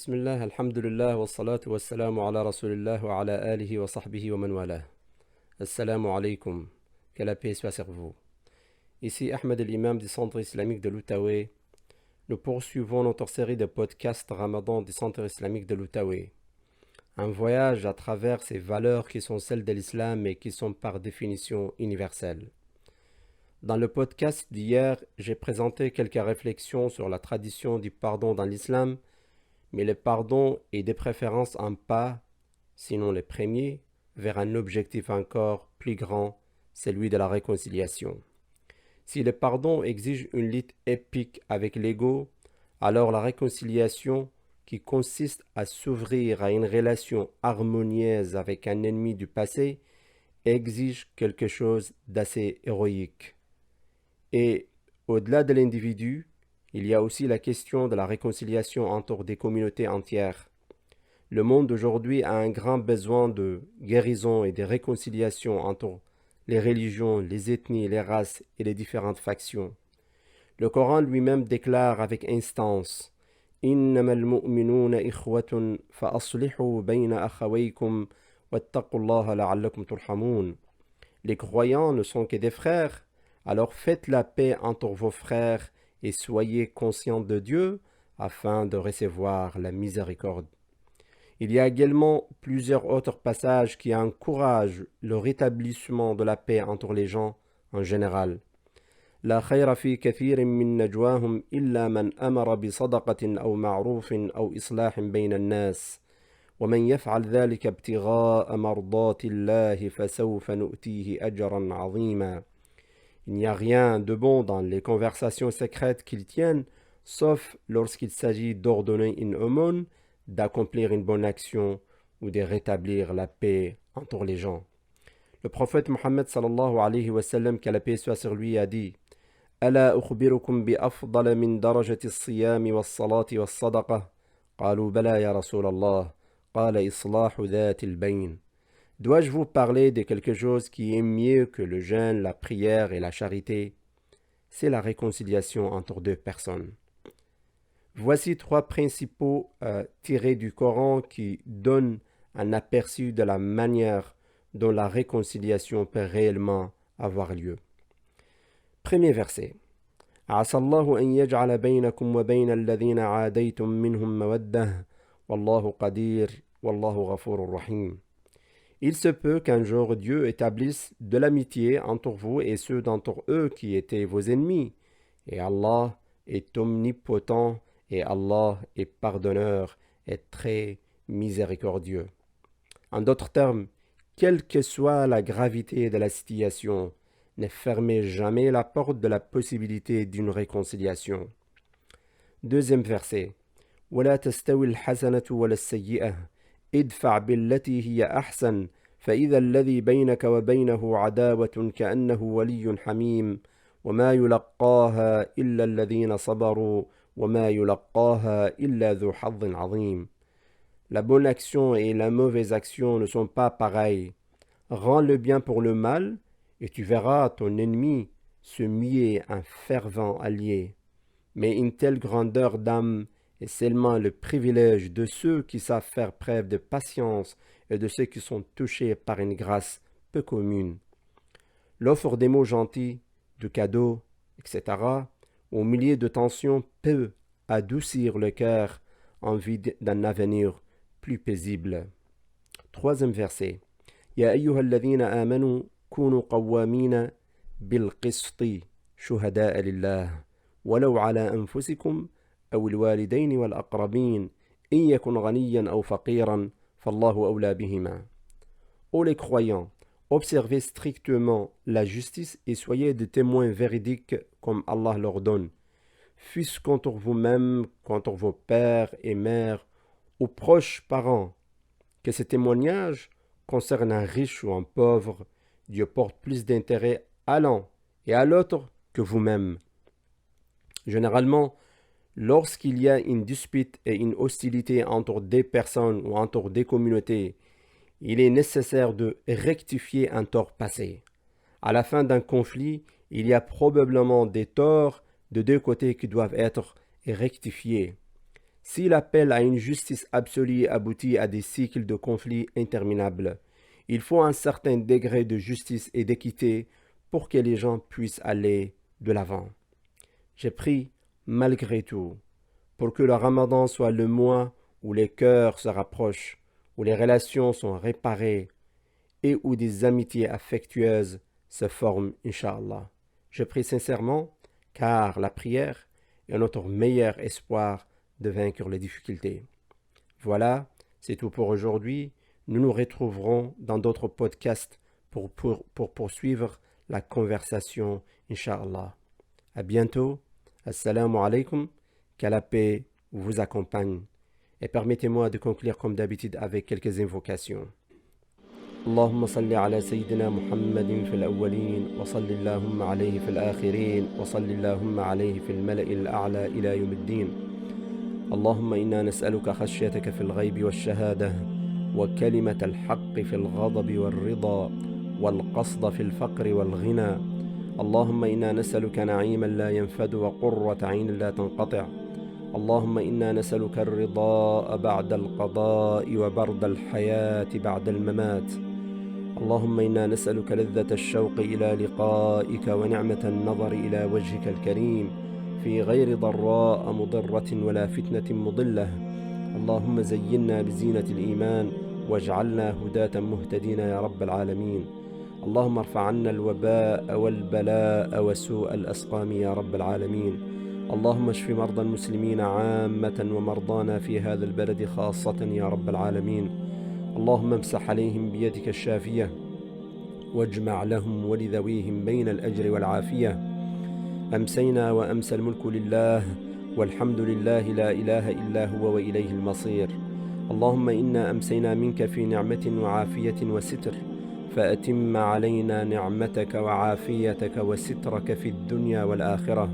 Bismillah, alhamdulillah, wa salatu wa salamu ala rasulillah wa ala alihi wa sahbihi wa man wala. Assalamu alaikum, que la paix soit sur vous. Ici Ahmed l'imam du Centre islamique de l'Outaouais. Nous poursuivons notre série de podcasts Ramadan du Centre islamique de l'Outaouais. Un voyage à travers ces valeurs qui sont celles de l'islam et qui sont par définition universelles. Dans le podcast d'hier, j'ai présenté quelques réflexions sur la tradition du pardon dans l'islam, mais le pardon est de préférence un pas, sinon le premier, vers un objectif encore plus grand, celui de la réconciliation. Si le pardon exige une lutte épique avec l'ego, alors la réconciliation, qui consiste à s'ouvrir à une relation harmonieuse avec un ennemi du passé, exige quelque chose d'assez héroïque. Et au-delà de l'individu, il y a aussi la question de la réconciliation entre des communautés entières. Le monde d'aujourd'hui a un grand besoin de guérison et de réconciliation entre les religions, les ethnies, les races et les différentes factions. Le Coran lui-même déclare avec instance « إِنَّمَا الْمُؤْمِنُونَ إِخْوَةٌ فَأَصْلِحُوا بَيْنَ أَخَوَيْكُمْ وَاتَّقُوا اللَّهَ لَعَلَّكُمْ تُرْحَمُونَ » Les croyants ne sont que des frères, alors faites la paix entre vos frères et soyez conscients de Dieu afin de recevoir la miséricorde. Il y a également plusieurs autres passages qui encouragent le rétablissement de la paix entre les gens en général. لا خير في كثير من نجواهم إلا من أمر بصدقة أو معروف أو إصلاح بين الناس ومن يفعل ذلك ابتغاء مرضات الله فسوف نؤتيه أجرا عظيما. Il n'y a rien de bon dans les conversations secrètes qu'ils tiennent, sauf lorsqu'il s'agit d'ordonner une aumône, d'accomplir une bonne action ou de rétablir la paix entre les gens. Le prophète Mohammed sallallahu alayhi wa sallam, que la paix soit sur lui, a dit « Ala ukhbirukum bi afdala min darajati as-siyami was-salati was-sadaqa » قالوا بلى يا رسول الله قال إصلاح ذات البين. Dois-je vous parler de quelque chose qui est mieux que le jeûne, la prière et la charité? C'est la réconciliation entre deux personnes. Voici trois principaux tirés du Coran qui donnent un aperçu de la manière dont la réconciliation peut réellement avoir lieu. Premier verset. عسى الله أن يجعل بينكم وبين الذين عاديتم منهم مودة والله قدير والله غفور رحيم. Il se peut qu'un jour Dieu établisse de l'amitié entre vous et ceux d'entre eux qui étaient vos ennemis. Et Allah est omnipotent et Allah est pardonneur et très miséricordieux. En d'autres termes, quelle que soit la gravité de la situation, ne fermez jamais la porte de la possibilité d'une réconciliation. Deuxième verset. ولا تستوي الحسنة ولا السيئة ادفع بالتي هي أحسن فإذا الذي بينك وبينه عداوة كأنه ولي حميم وما يلقاها إلا الذين صبروا وما يلقاها إلا ذو حظ عظيم. La bonne action et la mauvaise action ne sont pas pareilles. Rends le bien pour le mal et tu verras ton ennemi se muer un fervent allié. Mais une telle grandeur d'âme est seulement le privilège de ceux qui savent faire preuve de patience et de ceux qui sont touchés par une grâce peu commune. L'offre des mots gentils, de cadeaux, etc., au milieu de tensions, peut adoucir le cœur en vue d'un avenir plus paisible. Troisième verset. يا أيها الذين آمنوا كونوا قوامين بالقسط شهداء لله ولو على أنفسكم أو الوالدين والأقربين إن يكن غنيا أو فقيرا فالله أولى بهما. Ô les croyants, observez strictement la justice et soyez des témoins véridiques comme Allah l'ordonne, fût-ce contre vous-même, contre vos pères et mères, ou proches parents. Que ce témoignage concerne un riche ou un pauvre, Dieu porte plus d'intérêt à l'un et à l'autre que vous-même. Généralement, lorsqu'il y a une dispute et une hostilité entre des personnes ou entre des communautés, il est nécessaire de rectifier un tort passé. À la fin d'un conflit, il y a probablement des torts de deux côtés qui doivent être rectifiés. Si l'appel à une justice absolue aboutit à des cycles de conflits interminables, il faut un certain degré de justice et d'équité pour que les gens puissent aller de l'avant. J'ai pris, malgré tout, pour que le Ramadan soit le mois où les cœurs se rapprochent, où les relations sont réparées et où des amitiés affectueuses se forment, Inch'Allah. Je prie sincèrement, car la prière est notre meilleur espoir de vaincre les difficultés. Voilà, c'est tout pour aujourd'hui. Nous nous retrouverons dans d'autres podcasts pour poursuivre la conversation, Inch'Allah. À bientôt. Assalamu alaikum. Que la paix vous accompagne. Et permettez-moi de conclure comme d'habitude avec quelques invocations. اللهم صل على سيدنا محمد في الأولين وصل اللهم عليه في الآخرين وصل اللهم عليه في الملأ الأعلى إلى يوم الدين. اللهم إنا نسألك خشيتك في الغيب والشهادة وكلمة الحق في الغضب والرضا والقصد في الفقر والغنى. اللهم إنا نسألك نعيما لا ينفد وقرة عين لا تنقطع. اللهم إنا نسألك الرضاء بعد القضاء وبرد الحياة بعد الممات. اللهم إنا نسألك لذة الشوق إلى لقائك ونعمة النظر إلى وجهك الكريم في غير ضراء مضرة ولا فتنة مضلة. اللهم زينا بزينة الإيمان واجعلنا هداة مهتدين يا رب العالمين. اللهم ارفع عنا الوباء والبلاء وسوء الأسقام يا رب العالمين. اللهم اشف مرضى المسلمين عامة ومرضانا في هذا البلد خاصة يا رب العالمين. اللهم امسح عليهم بيدك الشافية واجمع لهم ولذويهم بين الأجر والعافية. أمسينا وأمسى الملك لله والحمد لله لا إله إلا هو وإليه المصير. اللهم إنا أمسينا منك في نعمة وعافية وستر، فأتم علينا نعمتك وعافيتك وسترك في الدنيا والآخرة.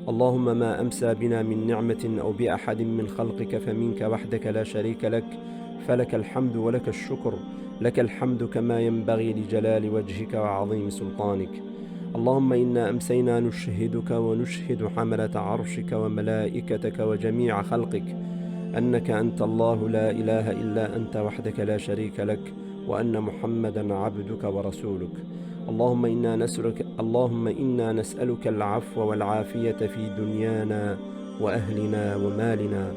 اللهم ما أمسى بنا من نعمة أو بأحد من خلقك فمنك وحدك لا شريك لك، فلك الحمد ولك الشكر. لك الحمد كما ينبغي لجلال وجهك وعظيم سلطانك. اللهم إنا أمسينا نشهدك ونشهد حملة عرشك وملائكتك وجميع خلقك أنك أنت الله لا إله إلا أنت وحدك لا شريك لك، وأن محمدا عبدك ورسولك. اللهم إنا نسألك العفو والعافية في دنيانا وأهلنا ومالنا.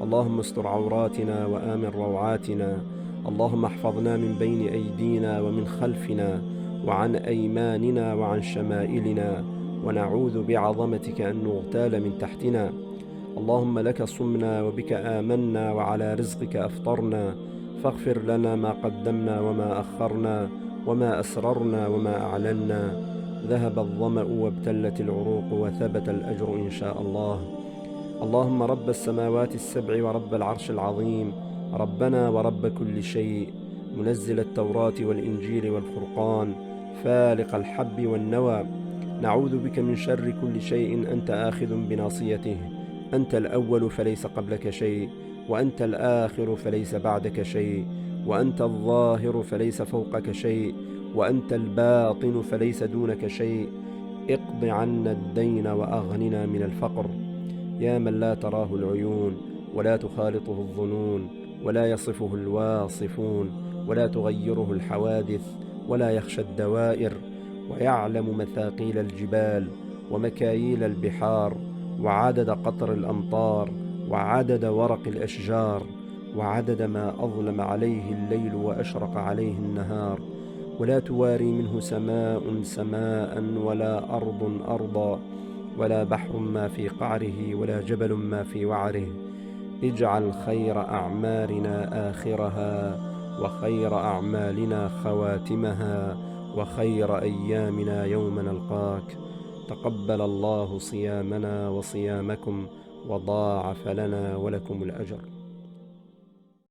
اللهم استر عوراتنا وآمن روعاتنا. اللهم احفظنا من بين أيدينا ومن خلفنا وعن أيماننا وعن شمائلنا، ونعوذ بعظمتك أن نغتال من تحتنا. اللهم لك صمنا وبك آمنا وعلى رزقك أفطرنا، فاغفر لنا ما قدمنا وما أخرنا وما أسررنا وما أعلنا. ذهب الظمأ وابتلت العروق وثبت الأجر إن شاء الله. اللهم رب السماوات السبع ورب العرش العظيم، ربنا ورب كل شيء، منزل التوراة والإنجيل والفرقان، فالق الحب والنوى، نعوذ بك من شر كل شيء أنت آخذ بناصيته. أنت الأول فليس قبلك شيء، وأنت الآخر فليس بعدك شيء، وأنت الظاهر فليس فوقك شيء، وأنت الباطن فليس دونك شيء. اقض عنا الدين وأغننا من الفقر. يا من لا تراه العيون ولا تخالطه الظنون ولا يصفه الواصفون ولا تغيره الحوادث ولا يخشى الدوائر، ويعلم مثاقيل الجبال ومكاييل البحار وعدد قطر الأمطار وعدد ورق الأشجار وعدد ما أظلم عليه الليل وأشرق عليه النهار، ولا تواري منه سماء سماء ولا أرض أرضا ولا بحر ما في قعره ولا جبل ما في وعره. اجعل خير أعمارنا آخرها وخير أعمالنا خواتمها وخير أيامنا يوم نلقاك. تقبل الله صيامنا وصيامكم وضاعف لنا ولكم الأجر.